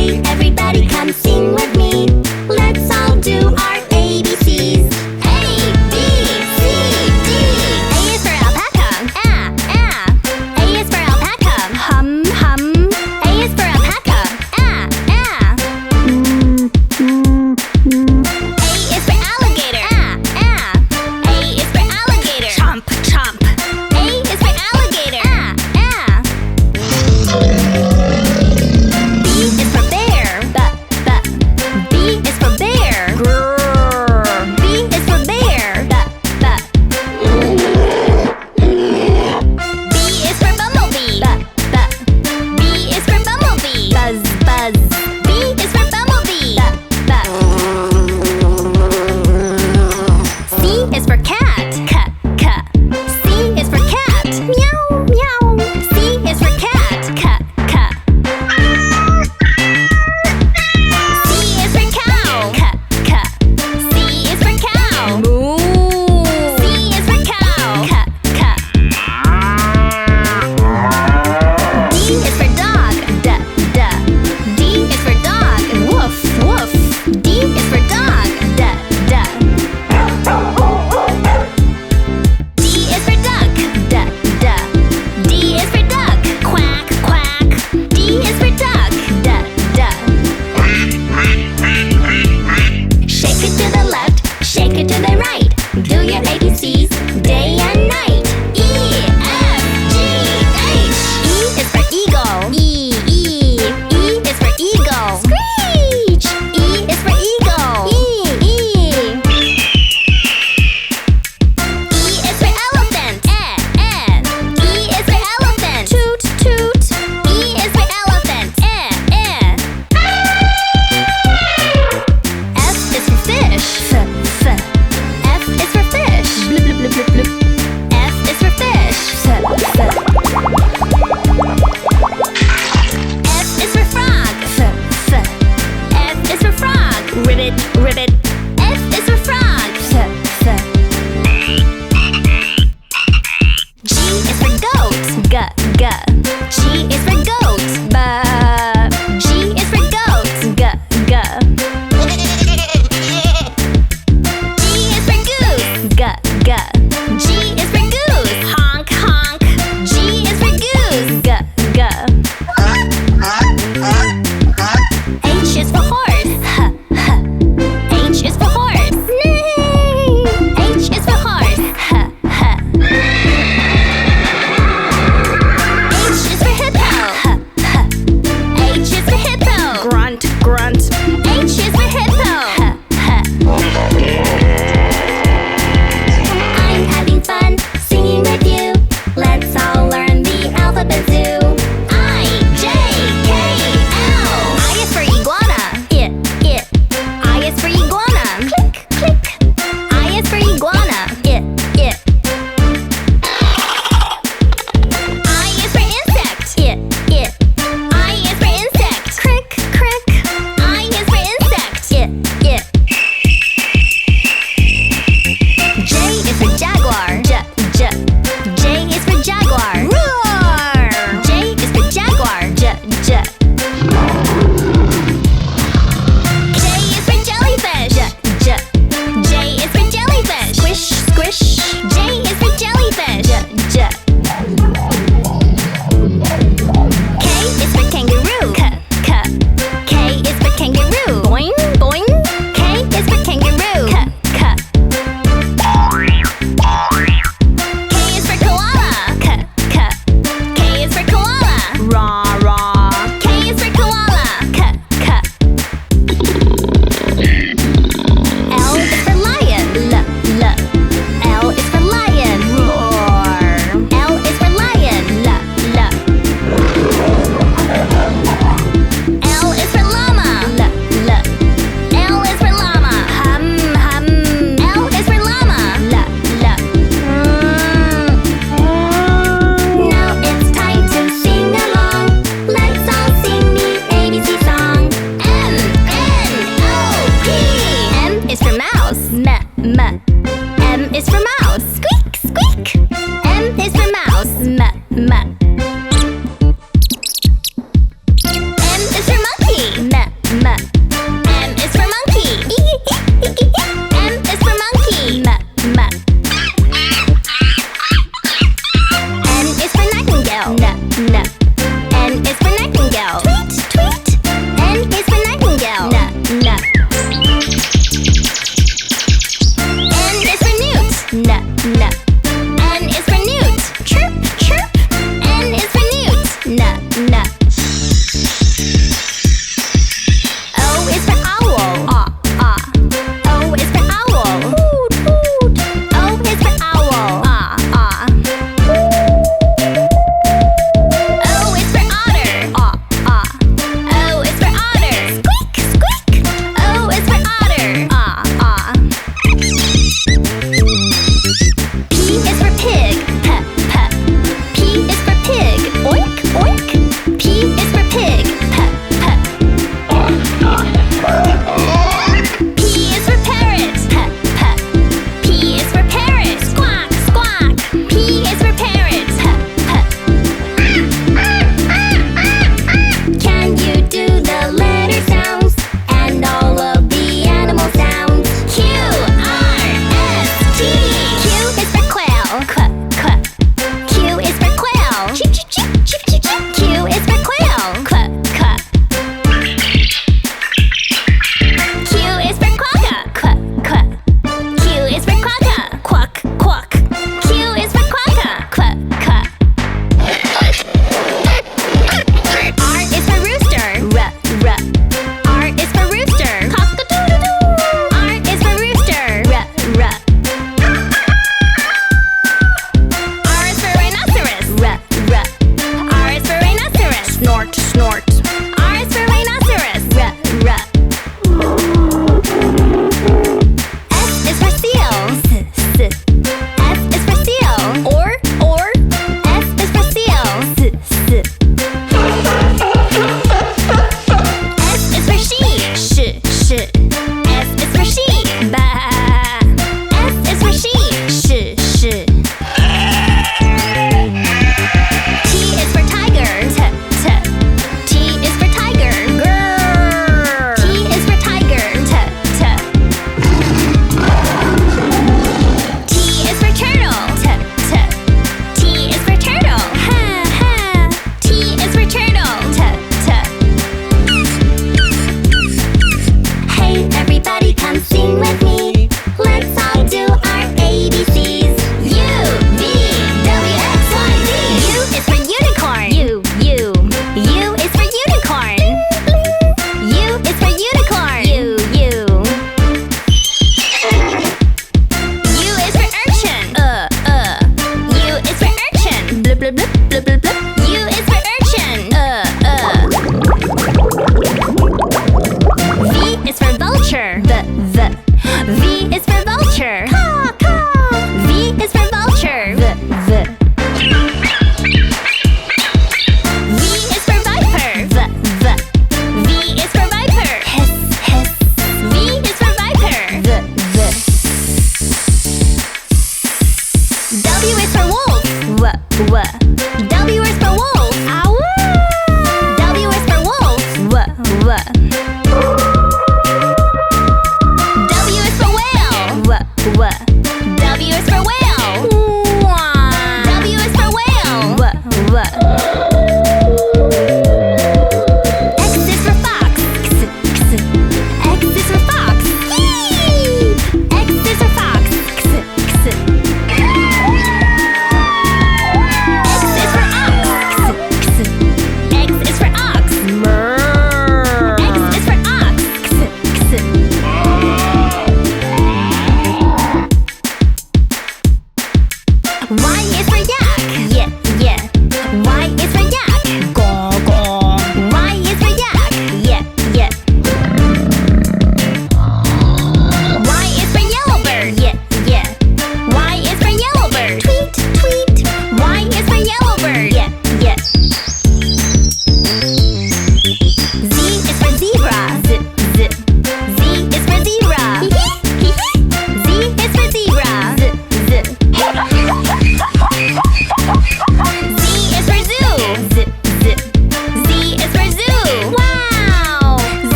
Hey, everybody come sing with me. Let's all do our ABCs. A, B, C, D. A is for alpaca. A is for alpaca. Hum, hum. A is for alpaca. A is for alligator. A is for alligator. Chomp, chomp. A is for alligator. B is for bear. B is for bear. B is for bear. B is for bumblebee. B is for bumblebee. Buzz, buzz. B is for bumblebee. C is for cat. C is for cat. Meow, meow. C is for cat. C is for cow. C is for cow. Moo. C is for cow. D is for dog. D is for dog. Woof, woof. D is for dog. D is for duck. D is for duck. Quack, quack. D is for duck. Shake it to the left, shake it to the right. Do your ABCs day and night. E, F, G, H. E is for eagle. E is for eagle. Screech. E is for eagle. E is for elephant. E is for elephant. Toot, toot. E is for elephant. F is for fish. F is for fish. Bloop, bloop, bloop, bloop, bloop. F is for fish. F is for frog. F is for frog. Ribbit, ribbit. F is for frog. G is for goat. G is for goat. G is for goat. G is for goose. G is for goose. Honk, honk. G is for goose. H is for horse. H is for horse. Neigh. H is for horse. H is for hippo.